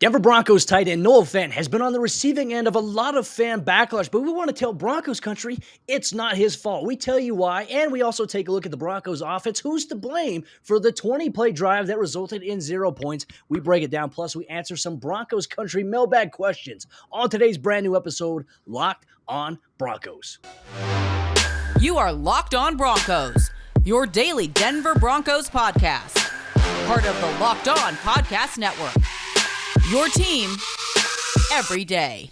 Denver Broncos tight end Noah Fant has been on the receiving end of a lot of fan backlash, but we want to tell Broncos country it's not his fault. We tell you why, and we also take a look at the Broncos offense. Who's to blame for the 20-play drive that resulted in 0 points? We break it down, plus we answer some Broncos country mailbag questions on today's brand new episode, Locked on Broncos. You are Locked on Broncos, your daily Denver Broncos podcast, part of the Locked on Podcast Network. Your team every day.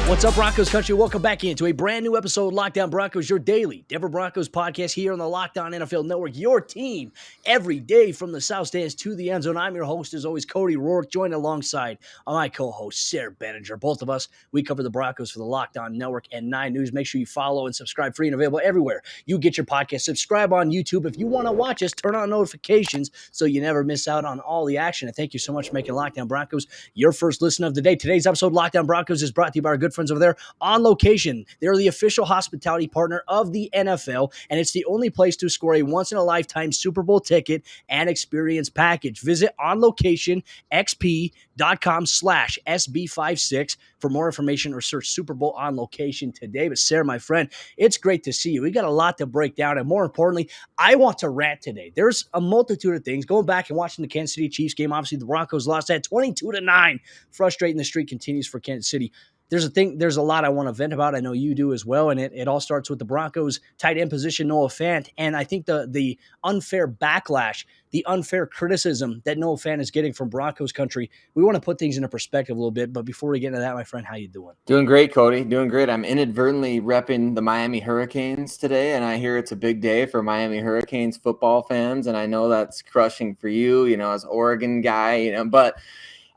What's up, Broncos country? Welcome back into a brand new episode of Locked on Broncos, your daily Denver Broncos podcast here on the Locked on NFL Network. Your team every day from the South Stands to the end zone. I'm your host, as always, Cody Roark, joined alongside my co-host, Sayre Bedinger. Both of us, we cover the Broncos for the Locked on Network and 9 News. Make sure you follow and subscribe, free and available everywhere you get your podcast. Subscribe on YouTube. If you want to watch us, turn on notifications so you never miss out on all the action. And thank you so much for making Locked on Broncos your first listen of the day. Today's episode, Locked on Broncos, is brought to you by our good friends over there On Location. They're the official hospitality partner of the NFL, and it's the only place to score a once-in-a-lifetime Super Bowl ticket and experience package. Visit onlocationxp.com/SB56 for more information or search Super Bowl On Location today. But Sayre, my friend, it's great to see you. We got a lot to break down, and more importantly, I want to rant today. There's a multitude of things. Going back and watching the Kansas City Chiefs game, obviously the Broncos lost that 22-9. Frustrating, the streak continues for Kansas City. There's a lot I want to vent about. I know you do as well, and it all starts with the Broncos tight end position, Noah Fant, and I think the unfair backlash, the unfair criticism that Noah Fant is getting from Broncos country. We want to put things into perspective a little bit, but before we get into that, my friend, how you doing? Doing great, Cody. Doing great. I'm inadvertently repping the Miami Hurricanes today, and I hear it's a big day for Miami Hurricanes football fans, and I know that's crushing for you, as Oregon guy, but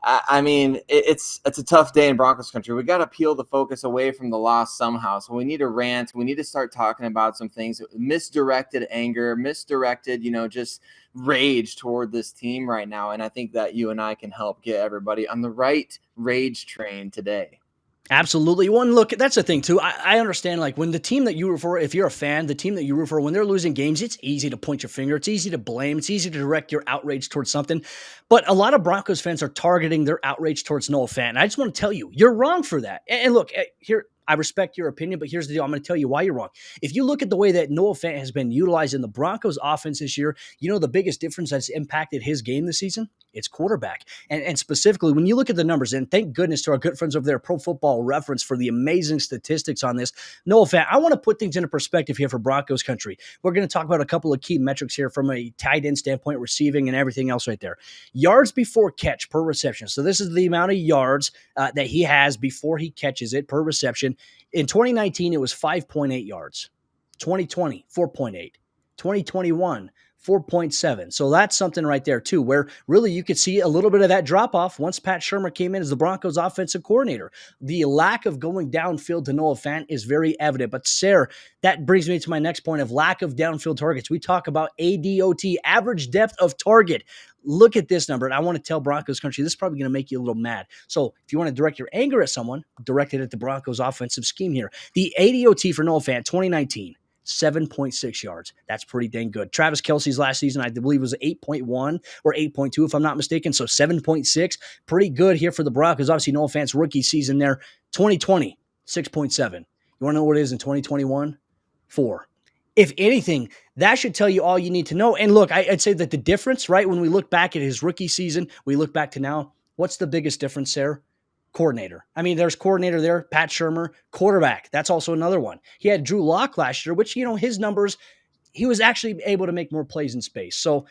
I mean, it's a tough day in Broncos country. We got to peel the focus away from the loss somehow. So we need to rant. We need to start talking about some things, misdirected anger, misdirected, just rage toward this team right now. And I think that you and I can help get everybody on the right rage train today. Absolutely. One look, that's the thing too. I understand, like, when the team that you root for, if you're a fan, the team that you root for, when they're losing games, it's easy to point your finger. It's easy to blame. It's easy to direct your outrage towards something. But a lot of Broncos fans are targeting their outrage towards Noah Fant. And I just want to tell you, you're wrong for that. And look, here, I respect your opinion, but here's the deal. I'm going to tell you why you're wrong. If you look at the way that Noah Fant has been utilized in the Broncos offense this year, the biggest difference that's impacted his game this season? It's quarterback. And specifically, when you look at the numbers, and thank goodness to our good friends over there, Pro Football Reference, for the amazing statistics on this. Noah Fant, I want to put things into perspective here for Broncos country. We're going to talk about a couple of key metrics here from a tight end standpoint, receiving and everything else right there. Yards before catch per reception. So this is the amount of yards that he has before he catches it per reception. In 2019, it was 5.8 yards. 2020, 4.8. 2021, 4.7. So that's something right there too, where really you could see a little bit of that drop off once Pat Shurmur came in as the Broncos offensive coordinator. The lack of going downfield to Noah Fant is very evident. But Sayre, that brings me to my next point of lack of downfield targets. We talk about ADOT, average depth of target. Look at this number, and I want to tell Broncos country, this is probably going to make you a little mad. So if you want to direct your anger at someone, direct it at the Broncos offensive scheme here. The ADOT for Noah Fant, 2019. 7.6 yards. That's pretty dang good. Travis Kelce's last season, I believe, was 8.1 or 8.2, if I'm not mistaken. So 7.6, pretty good here for the Broncos. Obviously, Noah Fant's rookie season there, 2020, 6.7. You want to know what it is in 2021? 4. If anything, that should tell you all you need to know. And look, I'd say that the difference, right, when we look back at his rookie season, we look back to now, what's the biggest difference, Sarah? Coordinator. I mean, there's coordinator there, Pat Shurmur. Quarterback, that's also another one. He had Drew Lock last year, which, his numbers, he was actually able to make more plays in space. So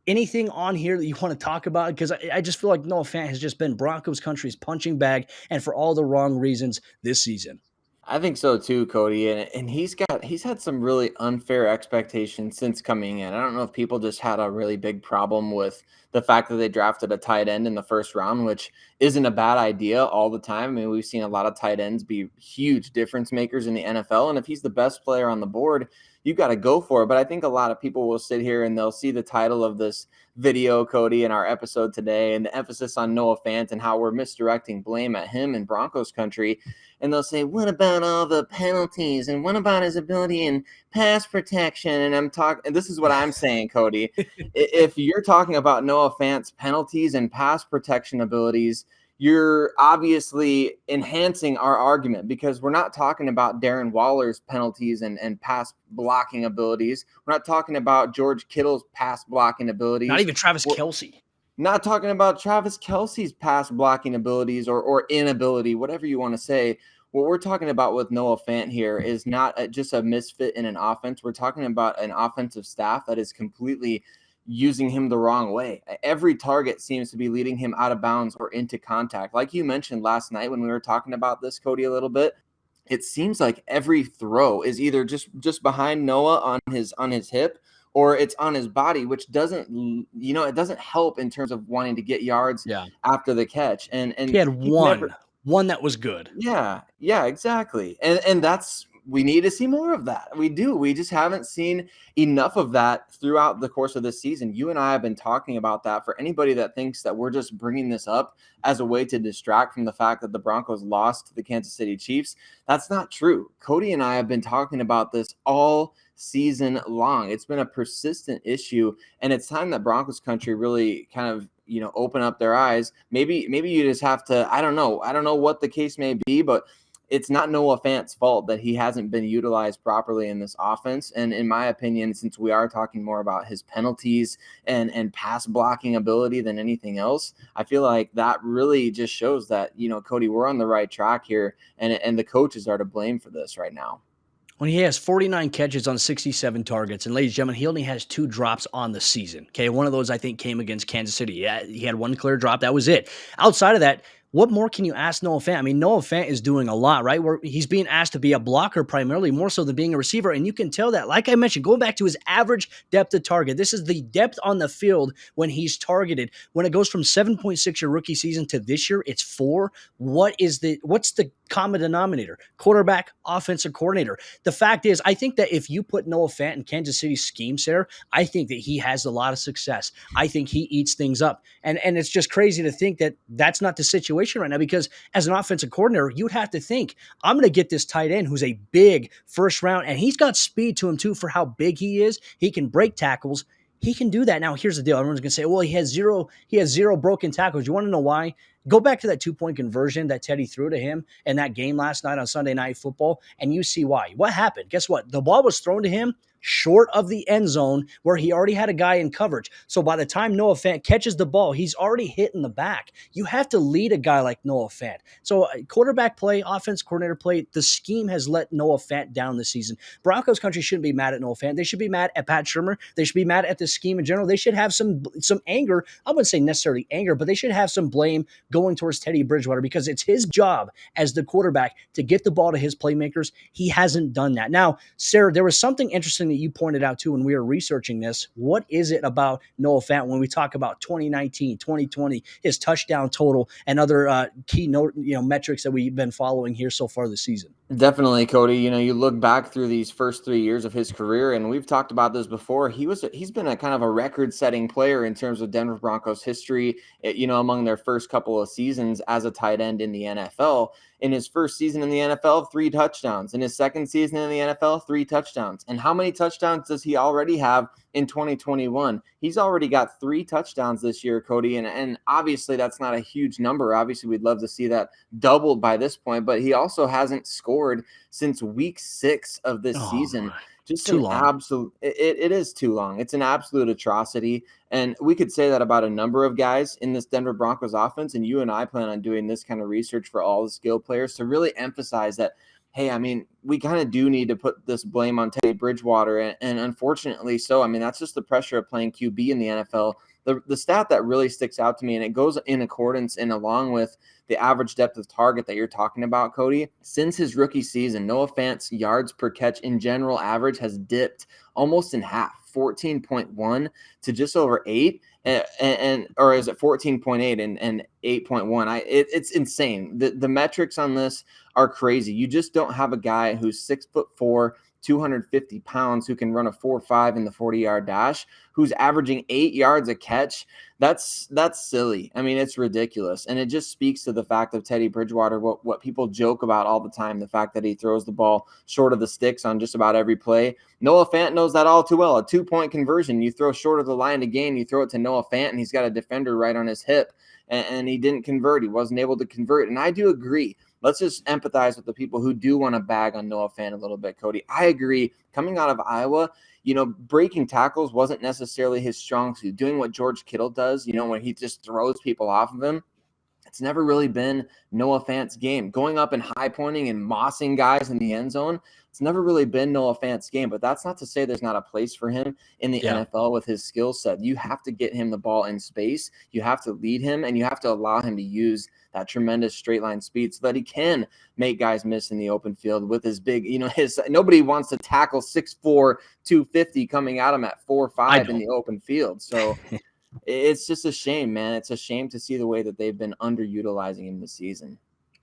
anything on here that you want to talk about? Because I just feel like Noah Fant has just been Broncos country's punching bag, and for all the wrong reasons this season. I think so too, Cody. And he's had some really unfair expectations since coming in. I don't know if people just had a really big problem with the fact that they drafted a tight end in the first round, which isn't a bad idea all the time. I mean, we've seen a lot of tight ends be huge difference makers in the NFL. And if he's the best player on the board, you got to go for it. But I think a lot of people will sit here and they'll see the title of this video, Cody, in our episode today, and the emphasis on Noah Fant and how we're misdirecting blame at him in Broncos country. And they'll say, what about all the penalties? And what about his ability in pass protection? And this is what I'm saying, Cody. If you're talking about Noah Fant's penalties and pass protection abilities, you're obviously enhancing our argument, because we're not talking about Darren Waller's penalties and pass blocking abilities. We're not talking about George Kittle's pass blocking abilities. Not even Travis Kelce. Not talking about Travis Kelce's pass blocking abilities or inability, whatever you want to say. What we're talking about with Noah Fant here is not just a misfit in an offense. We're talking about an offensive staff that is completely using him the wrong way. Every target seems to be leading him out of bounds or into contact. Like you mentioned last night when we were talking about this, Cody, a little bit, it seems like every throw is either just behind Noah on his hip, or it's on his body, which doesn't, it doesn't help in terms of wanting to get yards after the catch. And he had one that was good. Yeah, exactly. And we need to see more of that. We do. We just haven't seen enough of that throughout the course of this season. You and I have been talking about that. For anybody that thinks that we're just bringing this up as a way to distract from the fact that the Broncos lost to the Kansas City Chiefs, that's not true. Cody and I have been talking about this all season long. It's been a persistent issue, and it's time that Broncos country really kind of open up their eyes. Maybe you just have to, I don't know what the case may be, but it's not Noah Fant's fault that he hasn't been utilized properly in this offense. And in my opinion, since we are talking more about his penalties and pass blocking ability than anything else, I feel like that really just shows that, Cody, we're on the right track here, and the coaches are to blame for this right now. When he has 49 catches on 67 targets, and ladies and gentlemen, he only has 2 drops on the season. Okay, one of those I think came against Kansas City. Yeah, he had 1 clear drop. That was it. Outside of that, what more can you ask Noah Fant? I mean, Noah Fant is doing a lot, right? Where he's being asked to be a blocker primarily, more so than being a receiver. And you can tell that, like I mentioned, going back to his average depth of target, this is the depth on the field when he's targeted. When it goes from 7.6 your rookie season to this year, it's 4. What's the common denominator? Quarterback, offensive coordinator. The fact is, I think that if you put Noah Fant in Kansas City schemes there, I think that he has a lot of success. I think he eats things up. And it's just crazy to think that that's not the situation right now, because as an offensive coordinator, you'd have to think, I'm going to get this tight end who's a big first round, and he's got speed to him too for how big he is. He can break tackles. He can do that. Now, here's the deal. Everyone's going to say, well, he has zero broken tackles. You want to know why? Go back to that 2-point conversion that Teddy threw to him in that game last night on Sunday Night Football, and you see why. What happened? Guess what? The ball was thrown to him short of the end zone where he already had a guy in coverage. So by the time Noah Fant catches the ball, he's already hit in the back. You have to lead a guy like Noah Fant. So quarterback play, offense coordinator play, the scheme has let Noah Fant down this season. Broncos country shouldn't be mad at Noah Fant. They should be mad at Pat Shurmur. They should be mad at the scheme in general. They should have some anger. I wouldn't say necessarily anger, but they should have some blame going towards Teddy Bridgewater, because it's his job as the quarterback to get the ball to his playmakers. He hasn't done that. Now, Sayre, there was something interesting that you pointed out too when we were researching this. What is it about Noah Fant when we talk about 2019, 2020, his touchdown total and other key metrics that we've been following here so far this season? Definitely, Cody. You look back through these first 3 years of his career, and we've talked about this before. He's been a kind of a record-setting player in terms of Denver Broncos history, among their first couple of seasons as a tight end in the NFL. In his first season in the NFL, 3 touchdowns. In his second season in the NFL, 3 touchdowns. And how many touchdowns does he already have in 2021? He's already got 3 touchdowns this year, Cody. And obviously that's not a huge number. Obviously we'd love to see that doubled by this point, but he also hasn't scored since week 6 of this season. Just too long. Absolute. It is too long. It's an absolute atrocity. And we could say that about a number of guys in this Denver Broncos offense. And you and I plan on doing this kind of research for all the skill players to really emphasize that, hey, I mean, we kind of do need to put this blame on Teddy Bridgewater. And unfortunately so. I mean, that's just the pressure of playing QB in the NFL. The stat that really sticks out to me, and it goes in accordance and along with the average depth of target that you're talking about, Cody, since his rookie season, Noah Fant's yards per catch in general average has dipped almost in half, 14.1 to just over 8. Or is it 14.8 and 8.1? It's insane. The metrics on this are crazy. You just don't have a guy who's 6'4", 250 pounds, who can run a 4.5 in the 40-yard dash, who's averaging 8 yards a catch. That's silly. I mean, it's ridiculous. And it just speaks to the fact of Teddy Bridgewater, what people joke about all the time, the fact that he throws the ball short of the sticks on just about every play. Noah Fant knows that all too well. A 2-point conversion, you throw short of the line of game, you throw it to Noah Fant, and he's got a defender right on his hip, and he didn't convert. He wasn't able to convert. And I do agree. Let's just empathize with the people who do want to bag on Noah Fant a little bit, Cody. I agree. Coming out of Iowa, breaking tackles wasn't necessarily his strong suit. Doing what George Kittle does, when he just throws people off of him, it's never really been Noah Fant's game. Going up and high pointing and mossing guys in the end zone, it's never really been Noah Fant's game. But that's not to say there's not a place for him in the NFL with his skill set. You have to get him the ball in space. You have to lead him, and you have to allow him to use that tremendous straight line speed so that he can make guys miss in the open field with his big, nobody wants to tackle 6'4", 250 coming at him at 4'5" in the open field. So it's just a shame, man. It's a shame to see the way that they've been underutilizing him this season.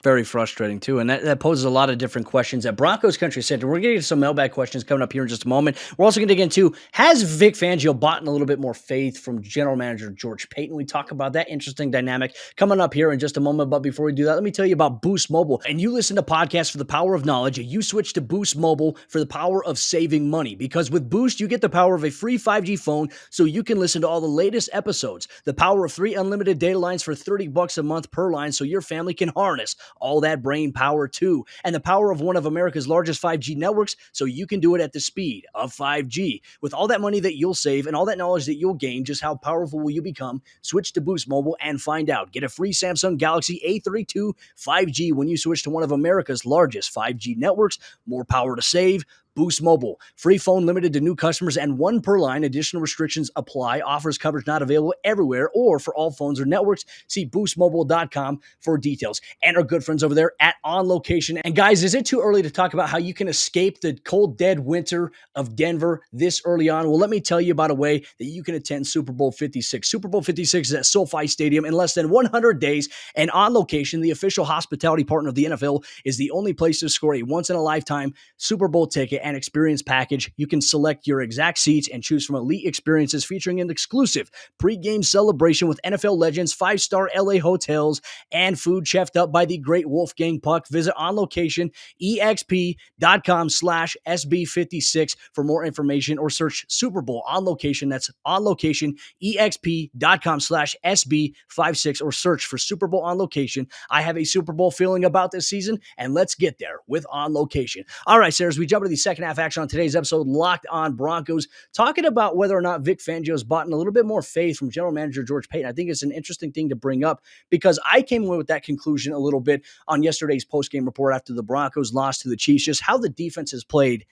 Very frustrating, too. And that poses a lot of different questions at Broncos Country Center. We're going to get some mailbag questions coming up here in just a moment. We're also going to get into, has Vic Fangio bought in a little bit more faith from general manager George Paton? We talk about that interesting dynamic coming up here in just a moment. But before we do that, let me tell you about Boost Mobile. And you listen to podcasts for the power of knowledge. You switch to Boost Mobile for the power of saving money. Because with Boost, you get the power of a free 5G phone so you can listen to all the latest episodes. The power of 3 unlimited data lines for $30 a month per line so your family can harness all that brain power too, and the power of one of America's largest 5G networks so you can do it at the speed of 5G. With all that money that you'll save and all that knowledge that you'll gain, just how powerful will you become? Switch to Boost Mobile and find out. Get a free Samsung Galaxy A32 5G when you switch to one of America's largest 5G networks. More power to save. Boost Mobile. Free phone limited to new customers and 1 per line. Additional restrictions apply. Offers coverage not available everywhere or for all phones or networks. See boostmobile.com for details. And our good friends over there at On Location. And guys, is it too early to talk about how you can escape the cold, dead winter of Denver this early on? Well, let me tell you about a way that you can attend Super Bowl 56. Super Bowl 56 is at SoFi Stadium in less than 100 days. And On Location, the official hospitality partner of the NFL, is the only place to score a once-in-a-lifetime Super Bowl ticket and experience package. You can select your exact seats and choose from elite experiences featuring an exclusive pre-game celebration with NFL legends, 5-star LA hotels, and food chefed up by the great Wolfgang Puck. Visit onlocation exp.com/SB56 for more information or search Super Bowl On Location. That's onlocationexp.com/SB56 or search for Super Bowl On Location. I have a Super Bowl feeling about this season, and let's get there with On Location. All right, Sayre, as we jump into the second half action on today's episode, Locked On Broncos, talking about whether or not Vic Fangio's bought in a little bit more faith from general manager George Paton. I think it's an interesting thing to bring up because I came away with that conclusion a little bit on yesterday's postgame report after the Broncos lost to the Chiefs, just how the defense has played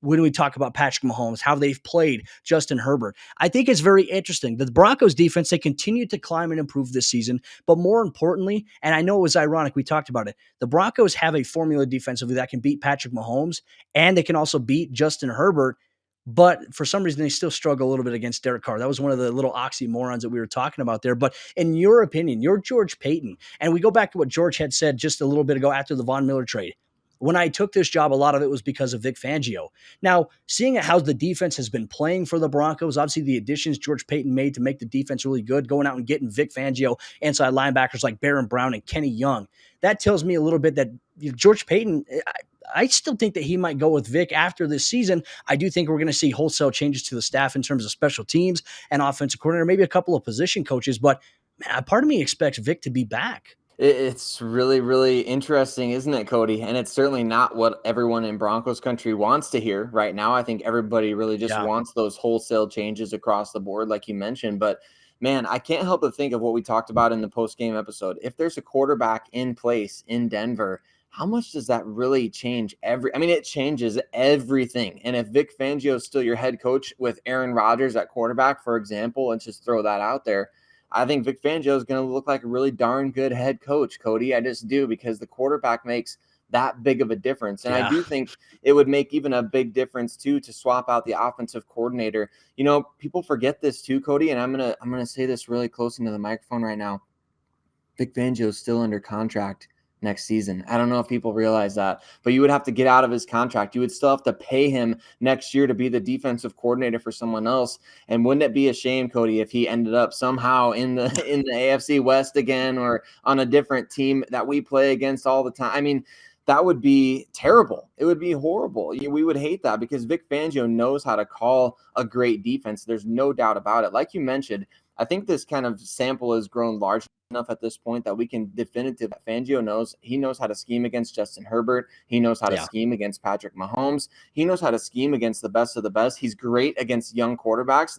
when we talk about Patrick Mahomes, how they've played Justin Herbert. I think it's very interesting. The Broncos defense, they continue to climb and improve this season, but more importantly, and I know it was ironic, we talked about it, the Broncos have a formula defensively that can beat Patrick Mahomes, and they can also beat Justin Herbert, but for some reason, they still struggle a little bit against Derek Carr. That was one of the little oxymorons that we were talking about there. But in your opinion, you're George Paton, and we go back to what George had said just a little bit ago after the Von Miller trade. When I took this job, a lot of it was because of Vic Fangio. Now, seeing how the defense has been playing for the Broncos, obviously the additions George Paton made to make the defense really good, going out and getting Vic Fangio inside linebackers like Baron Brown and Kenny Young, that tells me a little bit that George Paton, I still think that he might go with Vic after this season. I do think we're going to see wholesale changes to the staff in terms of special teams and offensive coordinator, maybe a couple of position coaches, but man, part of me expects Vic to be back. It's really, really interesting, isn't it, Cody? And it's certainly not what everyone in Broncos country wants to hear right now. I think everybody really just wants those wholesale changes across the board, like you mentioned. But man, I can't help but think of what we talked about in the post-game episode. If there's a quarterback in place in Denver, how much does that really change it changes everything. And if Vic Fangio is still your head coach with Aaron Rodgers at quarterback, for example, let's just throw that out there, I think Vic Fangio is going to look like a really darn good head coach, Cody. I just do, because the quarterback makes that big of a difference. And I do think it would make even a big difference too to swap out the offensive coordinator. People forget this too, Cody, and I'm going to say this really close into the microphone right now. Vic Fangio is still under contract next season. I don't know if people realize that, but you would have to get out of his contract. You would still have to pay him next year to be the defensive coordinator for someone else. And wouldn't it be a shame, Cody, if he ended up somehow in the AFC West again, or on a different team that we play against all the time? I mean, that would be terrible. It would be horrible. We would hate that, because Vic Fangio knows how to call a great defense. There's no doubt about it. Like you mentioned, I think this kind of sample has grown large enough at this point that we can definitively, Fangio knows how to scheme against Justin Herbert. He knows how to scheme against Patrick Mahomes. He knows how to scheme against the best of the best. He's great against young quarterbacks.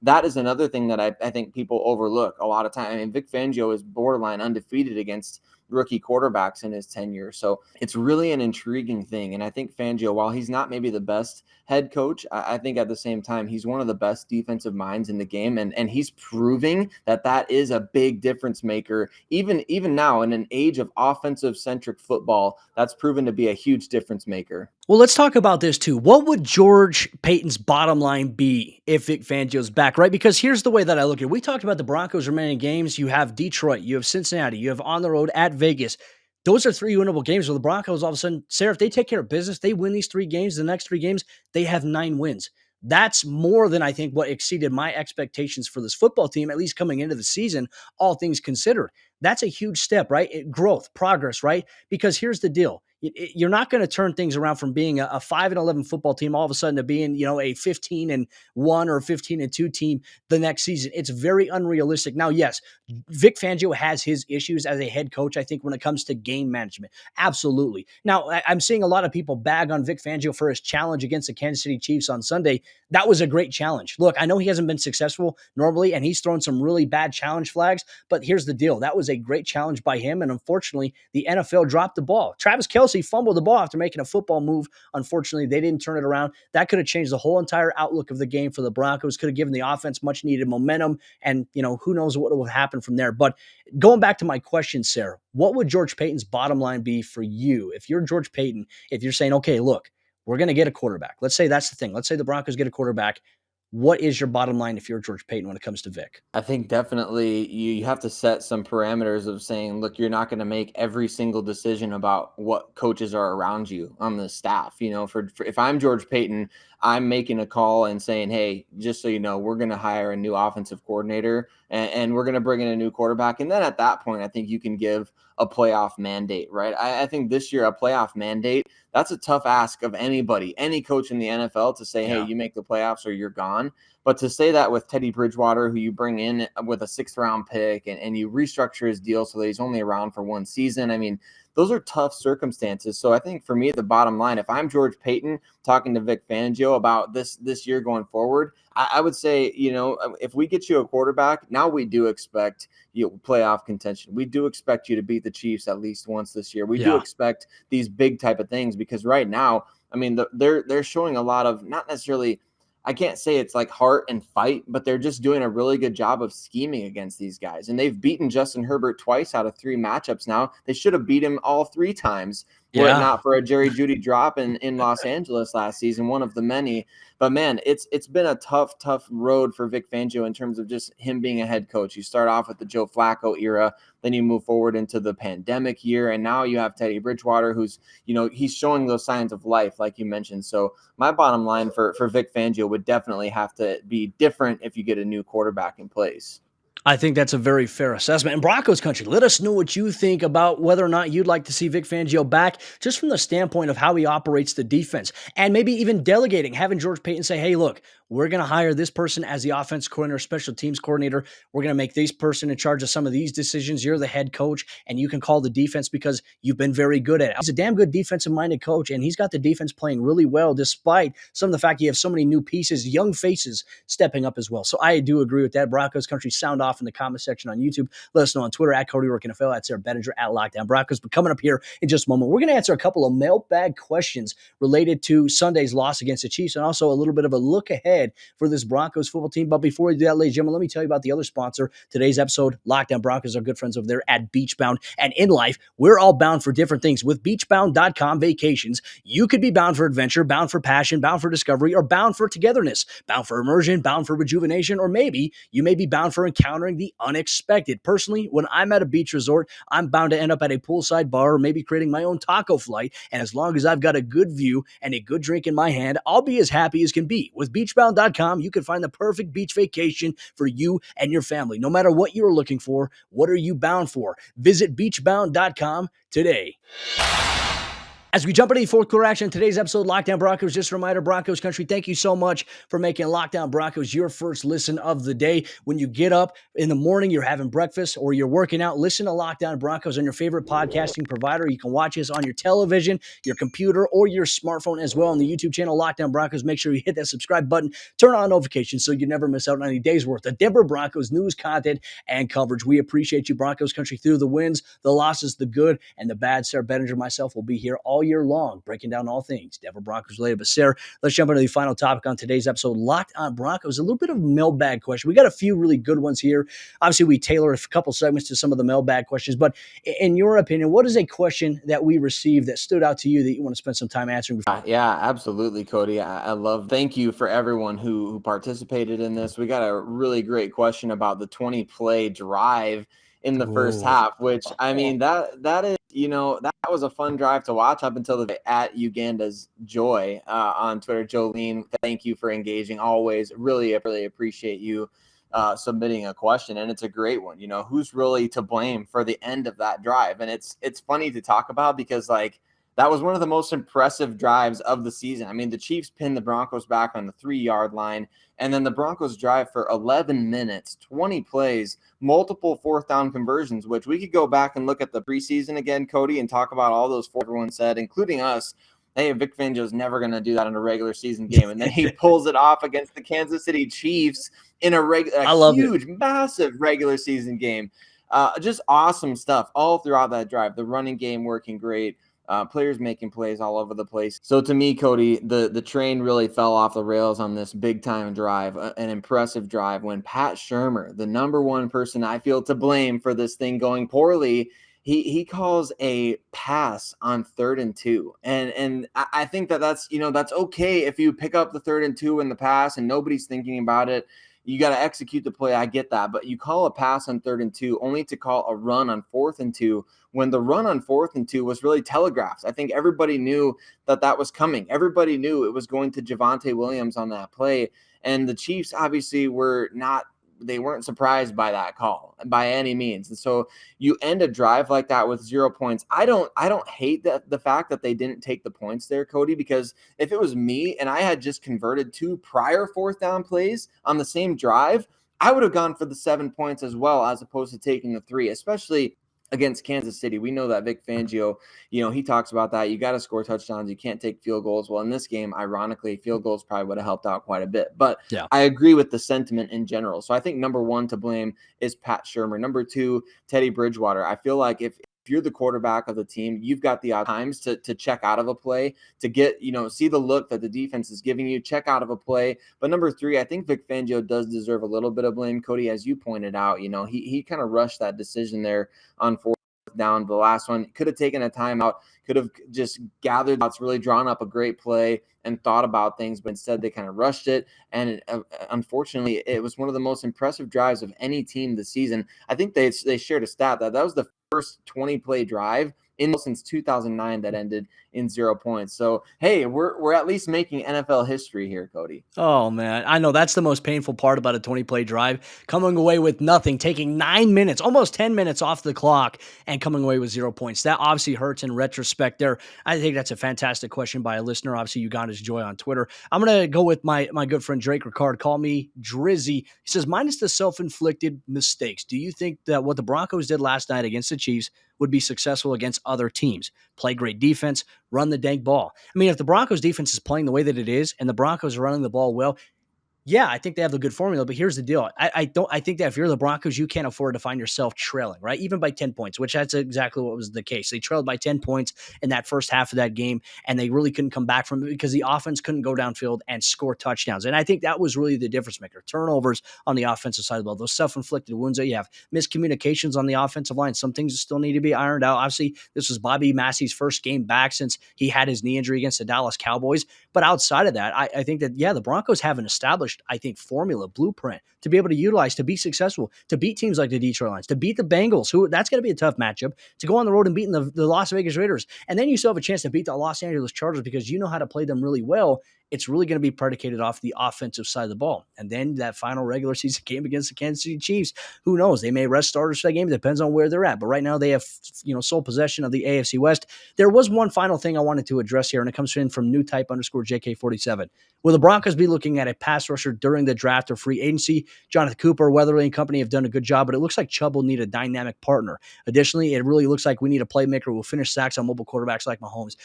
That is another thing that I think people overlook a lot of time. I mean, Vic Fangio is borderline undefeated against rookie quarterbacks in his tenure. So it's really an intriguing thing. And I think Fangio, while he's not maybe the best head coach, I think at the same time, he's one of the best defensive minds in the game. And he's proving that is a big difference maker. Even now, in an age of offensive centric football, that's proven to be a huge difference maker. Well, let's talk about this too. What would George Paton's bottom line be if Vic Fangio's back, right? Because here's the way that I look at it. We talked about the Broncos' remaining games. You have Detroit, you have Cincinnati, you have on the road at Vegas. Those are 3 winnable games where the Broncos, all of a sudden, Sayre, if they take care of business, they win these 3 games, the next 3 games, they have 9 wins. That's more than I think what exceeded my expectations for this football team, at least coming into the season, all things considered. That's a huge step, right? Growth, progress, right? Because here's the deal. You're not going to turn things around from being a 5-11 football team all of a sudden to being, a 15-1 or 15-2 team the next season. It's very unrealistic. Now, yes, Vic Fangio has his issues as a head coach, I think, when it comes to game management. Absolutely. Now, I'm seeing a lot of people bag on Vic Fangio for his challenge against the Kansas City Chiefs on Sunday. That was a great challenge. Look, I know he hasn't been successful normally, and he's thrown some really bad challenge flags, but here's the deal. That was a great challenge by him, and unfortunately, the NFL dropped the ball. Travis Kelce fumbled the ball after making a football move. Unfortunately, they didn't turn it around. That could have changed the whole entire outlook of the game for the Broncos, could have given the offense much needed momentum, and who knows what would happen from there. But going back to my question, Sayre, what would George Paton's bottom line be for you? If you're George Paton, if you're saying, okay, look, we're going to get a quarterback. Let's say that's the thing. Let's say the Broncos get a quarterback. What is your bottom line if you're George Paton when it comes to Vic? I think definitely you have to set some parameters of saying, look, you're not going to make every single decision about what coaches are around you on the staff. For if I'm George Paton, I'm making a call and saying, hey, just so you know, we're going to hire a new offensive coordinator and we're going to bring in a new quarterback. And then at that point, I think you can give a playoff mandate, right? I think this year, a playoff mandate, that's a tough ask of anybody, any coach in the NFL to say, hey, you make the playoffs or you're gone. But to say that with Teddy Bridgewater, who you bring in with a 6th-round pick and you restructure his deal so that he's only around for 1 season, I mean, those are tough circumstances. So I think for me, the bottom line, if I'm George Paton talking to Vic Fangio about this year going forward, I would say, if we get you a quarterback, now we do expect playoff contention. We do expect you to beat the Chiefs at least once this year. We do expect these big type of things, because right now, I mean, they're showing a lot of, not necessarily, I can't say it's like heart and fight, but they're just doing a really good job of scheming against these guys. And they've beaten Justin Herbert twice out of 3 matchups now. They should have beat him all 3 times were it not for a Jerry Jeudy drop in Los Angeles last season, one of the many. But man, it's been a tough road for Vic Fangio in terms of just him being a head coach. You start off with the Joe Flacco era, then you move forward into the pandemic year, and now you have Teddy Bridgewater, who's, he's showing those signs of life, like you mentioned. So my bottom line for Vic Fangio would definitely have to be different if you get a new quarterback in place. I think that's a very fair assessment. And Broncos country, let us know what you think about whether or not you'd like to see Vic Fangio back, just from the standpoint of how he operates the defense, and maybe even delegating, having George Paton say, hey, look, we're going to hire this person as the offense coordinator, special teams coordinator. We're going to make this person in charge of some of these decisions. You're the head coach, and you can call the defense because you've been very good at it. He's a damn good defensive-minded coach, and he's got the defense playing really well, despite some of the fact you have so many new pieces, young faces stepping up as well. So I do agree with that. Broncos country, sound off in the comment section on YouTube. Let us know on Twitter, at Cody Roark NFL, at Sayre Bedinger, at Lockdown Broncos. But coming up here in just a moment, we're going to answer a couple of mailbag questions related to Sunday's loss against the Chiefs, and also a little bit of a look ahead ahead for this Broncos football team. But before we do that, ladies and gentlemen, let me tell you about the other sponsor. Today's episode, Lockdown Broncos, our good friends over there at Beachbound. And in life, we're all bound for different things. With beachbound.com vacations, you could be bound for adventure, bound for passion, bound for discovery, or bound for togetherness, bound for immersion, bound for rejuvenation, or maybe you may be bound for encountering the unexpected. Personally, when I'm at a beach resort, I'm bound to end up at a poolside bar or maybe creating my own taco flight. And as long as I've got a good view and a good drink in my hand, I'll be as happy as can be. With beachbound.com, you can find the perfect beach vacation for you and your family. No matter what you're looking for, what are you bound for? Visit beachbound.com today. As we jump into the fourth quarter action, today's episode, Lockdown Broncos, just a reminder, Broncos country, thank you so much for making Lockdown Broncos your first listen of the day. When you get up in the morning, you're having breakfast, or you're working out, listen to Lockdown Broncos on your favorite podcasting provider. You can watch us on your television, your computer, or your smartphone as well on the YouTube channel, Lockdown Broncos. Make sure you hit that subscribe button, turn on notifications so you never miss out on any days worth of Denver Broncos news, content, and coverage. We appreciate you, Broncos country, through the wins, the losses, the good, and the bad. Sayre, Bedinger, myself will be here all year long, breaking down all things Denver Broncos related. But Sayre, let's jump into the final topic on today's episode, Locked on Broncos. A little bit of a mailbag question. We got a few really good ones here. Obviously, we tailor a couple segments to some of the mailbag questions. But in your opinion, what is a question that we received that stood out to you that you want to spend some time answering? Yeah, absolutely, Cody. I love. Thank you for everyone who participated in this. We got a really great question about the 20 play drive in the first half, which I mean that is, that was a fun drive to watch up until the at Uganda's Joy on Twitter. Jolene, thank you for engaging. Always really appreciate you submitting a question, and it's a great one. Who's really to blame for the end of that drive? And it's funny to talk about because that was one of the most impressive drives of the season. I mean, the Chiefs pinned the Broncos back on the 3-yard line, and then the Broncos drive for 11 minutes, 20 plays, multiple fourth down conversions, which we could go back and look at the preseason again, Cody, and talk about all those everyone said, including us. Hey, Vic Fangio is never going to do that in a regular season game. And then he pulls it off against the Kansas City Chiefs in a huge, massive regular season game. Just awesome stuff all throughout that drive. The running game working great. Players making plays all over the place. So to me, Cody, the train really fell off the rails on this big-time drive, an impressive drive when Pat Shurmur, the number one person I feel to blame for this thing going poorly, he calls a pass on 3rd and 2. And I think that's okay if you pick up the 3rd and 2 in the pass and nobody's thinking about it. You got to execute the play. I get that. But you call a pass on 3rd and 2 only to call a run on 4th and 2 when the run on 4th and 2 was really telegraphed. I think everybody knew that was coming. Everybody knew it was going to Javonte Williams on that play. And the Chiefs obviously weren't surprised by that call by any means. And so you end a drive like that with 0 points. I don't hate the fact that they didn't take the points there, Cody, because if it was me and I had just converted 2 prior 4th down plays on the same drive, I would have gone for the 7 points as well, as opposed to taking the 3, especially against Kansas City. We know that Vic Fangio, he talks about that. You got to score touchdowns. You can't take field goals. Well, in this game, ironically, field goals probably would have helped out quite a bit. But yeah, I agree with the sentiment in general. So I think number one to blame is Pat Shurmur. Number 2, Teddy Bridgewater. I feel like if you're the quarterback of the team, you've got the times to check out of a play, to get, see the look that the defense is giving you, check out of a play. But number 3, I think Vic Fangio does deserve a little bit of blame, Cody, as you pointed out. He kind of rushed that decision there on 4th down. The last one could have taken a timeout, could have just gathered thoughts, really drawn up a great play and thought about things, but instead they kind of rushed it. And unfortunately, it was one of the most impressive drives of any team this season. I think they shared a stat that was the first 20-play drive since 2009 that ended in 0 points. So, hey, we're at least making NFL history here, Cody. Oh, man. I know that's the most painful part about a 20-play drive, coming away with nothing, taking 9 minutes, almost 10 minutes off the clock, and coming away with 0 points. That obviously hurts in retrospect there. I think that's a fantastic question by a listener. Obviously, Uganda's Joy on Twitter. I'm going to go with my good friend Drake Ricard. Call me Drizzy. He says, minus the self-inflicted mistakes, do you think that what the Broncos did last night against the Chiefs would be successful against other teams? Play great defense, run the dang ball. I mean, if the Broncos defense is playing the way that it is and the Broncos are running the ball well, Yeah, I think they have a good formula, but here's the deal. I think that if you're the Broncos, you can't afford to find yourself trailing, right? Even by 10 points, which that's exactly what was the case. They trailed by 10 points in that first half of that game, and they really couldn't come back from it because the offense couldn't go downfield and score touchdowns. And I think that was really the difference maker. Turnovers on the offensive side of the ball, those self-inflicted wounds that you have, miscommunications on the offensive line, some things that still need to be ironed out. Obviously, this was Bobby Massey's first game back since he had his knee injury against the Dallas Cowboys. But outside of that, I think that, yeah, the Broncos have an established, I think, formula, blueprint to be able to utilize to be successful, to beat teams like the Detroit Lions, to beat the Bengals, who that's going to be a tough matchup, to go on the road and beat the Las Vegas Raiders. And then you still have a chance to beat the Los Angeles Chargers because you know how to play them really well. It's really going to be predicated off the offensive side of the ball. And then that final regular season game against the Kansas City Chiefs, who knows? They may rest starters for that game. It depends on where they're at. But right now they have, sole possession of the AFC West. There was one final thing I wanted to address here, and it comes in from newtype_JK47. Will the Broncos be looking at a pass rusher during the draft or free agency? Jonathan Cooper, Weatherly and company have done a good job, but it looks like Chubb will need a dynamic partner. Additionally, it really looks like we need a playmaker who will finish sacks on mobile quarterbacks like Mahomes.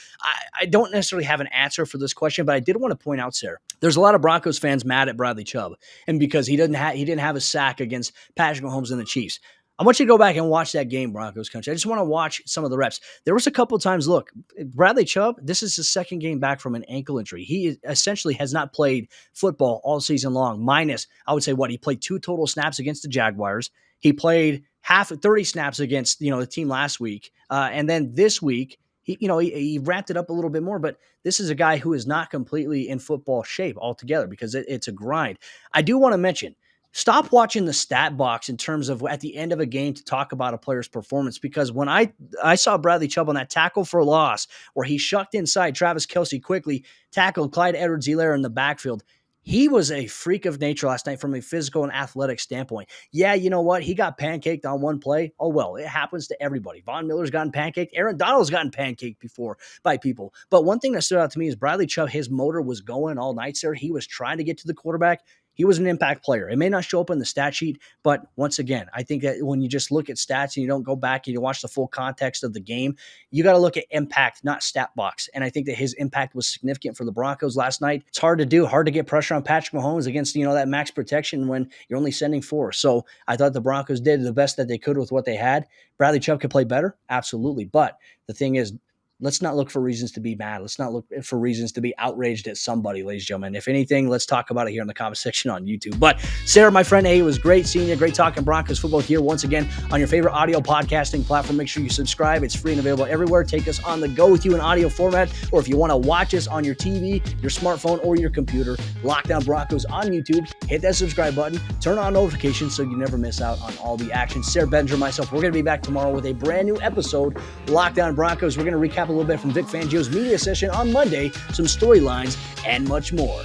I don't necessarily have an answer for this question, but I did want to point out, Sayre, there's a lot of Broncos fans mad at Bradley Chubb, and because he didn't have a sack against Patrick Mahomes and the Chiefs. I want you to go back and watch that game, Broncos country. I just want to watch some of the reps. There was a couple of times, look, Bradley Chubb, this is his second game back from an ankle injury. He essentially has not played football all season long, minus, I would say, he played 2 total snaps against the Jaguars. He played 30 snaps against, the team last week. And then this week, he wrapped it up a little bit more, but this is a guy who is not completely in football shape altogether because it's a grind. I do want to mention, stop watching the stat box in terms of at the end of a game to talk about a player's performance, because when I saw Bradley Chubb on that tackle for loss where he shucked inside Travis Kelce, quickly tackled Clyde Edwards-Helaire in the backfield, he was a freak of nature last night from a physical and athletic standpoint. Yeah, you know what? He got pancaked on one play. Oh, well, it happens to everybody. Von Miller's gotten pancaked. Aaron Donald's gotten pancaked before by people. But one thing that stood out to me is Bradley Chubb, his motor was going all night, sir. He was trying to get to the quarterback. He was an impact player. It may not show up in the stat sheet, but once again, I think that when you just look at stats and you don't go back and you watch the full context of the game, you got to look at impact, not stat box. And I think that his impact was significant for the Broncos last night. It's hard to do, hard to get pressure on Patrick Mahomes against, that max protection when you're only sending 4. So I thought the Broncos did the best that they could with what they had. Bradley Chubb could play better. Absolutely. But the thing is, let's not look for reasons to be mad. Let's not look for reasons to be outraged at somebody, ladies and gentlemen. If anything, let's talk about it here in the comment section on YouTube. But Sayre, my friend, hey, it was great seeing you. Great talking Broncos football here once again on your favorite audio podcasting platform. Make sure you subscribe. It's free and available everywhere. Take us on the go with you in audio format, or if you want to watch us on your TV, your smartphone, or your computer, Lockdown Broncos on YouTube. Hit that subscribe button. Turn on notifications so you never miss out on all the action. Sayre, Bedinger, myself, we're going to be back tomorrow with a brand new episode, Lockdown Broncos. We're going to recap a little bit from Vic Fangio's media session on Monday, some storylines, and much more.